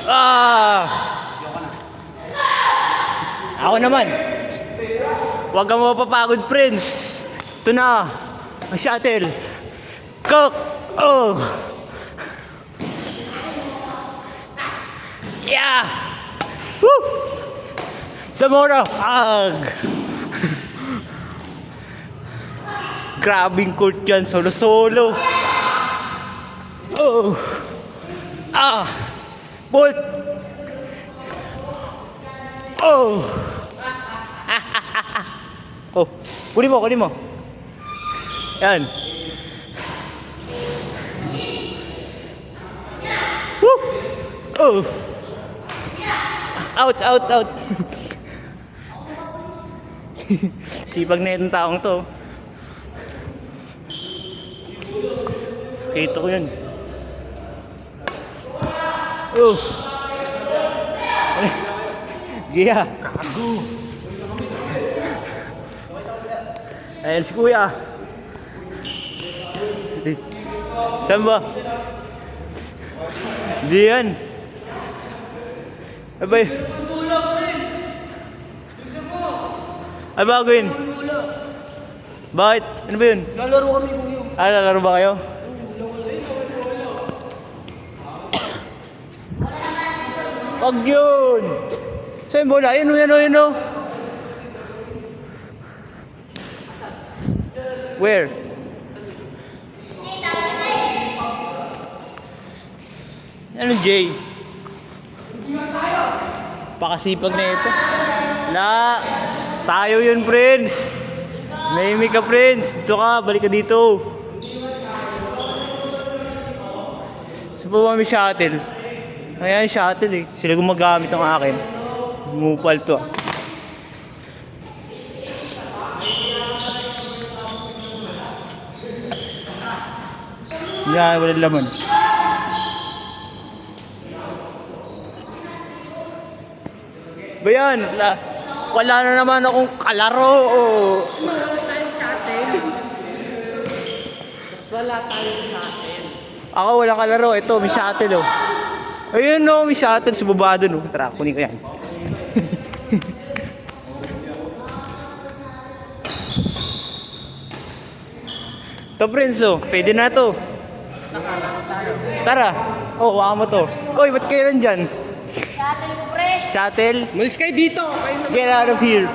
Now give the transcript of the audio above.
Ah! Ako naman. Huwag kang mapapagod, Prince. Ito na. Ang shuttle. Cook! Oh! Yeah! Woo! Zamora! Ag! Grabing court yan. Solo-solo. Oh! Ah! Bolt! Oh! Oh, kunin mo. Yan. Woo! Oh! Out. Sipag na itong taong to. Kita ko yan. Oh! Gia. Kago. Ayan si Kuya. Saan ba? Hindi yan. Abay. Ay bago yun. Bakit? Ano ba yun? Lalaro kami kuya. Lalaro ba kayo? Wag yun! Saan yung bola? Yun o. Where? Ano Jay? Pakasipag na ito. La! Tayo yun, Prince! Nahimik ka, Prince! Dito ka, balik ka dito. Saan pa may shuttle? Ayan yung shuttle eh. Sila gumagamit ang akin. Mupal to. Yan, walang laman. Ba yan? Wala na naman akong kalaro. Wala tayong shuttle. Wala tayong shuttle. Ako walang kalaro. Ito, may shuttle oh. Ayun no, may shuttle sa baba dun oh. Tara, kunin ko yan. Ito Prince oh, pwede na to. Nakalaro tayo. Tara. Oh, waka mo to. Oy, ba't kayo nandyan? Shuttle ko, pre. Shuttle? Malis kayo dito. Get out of here.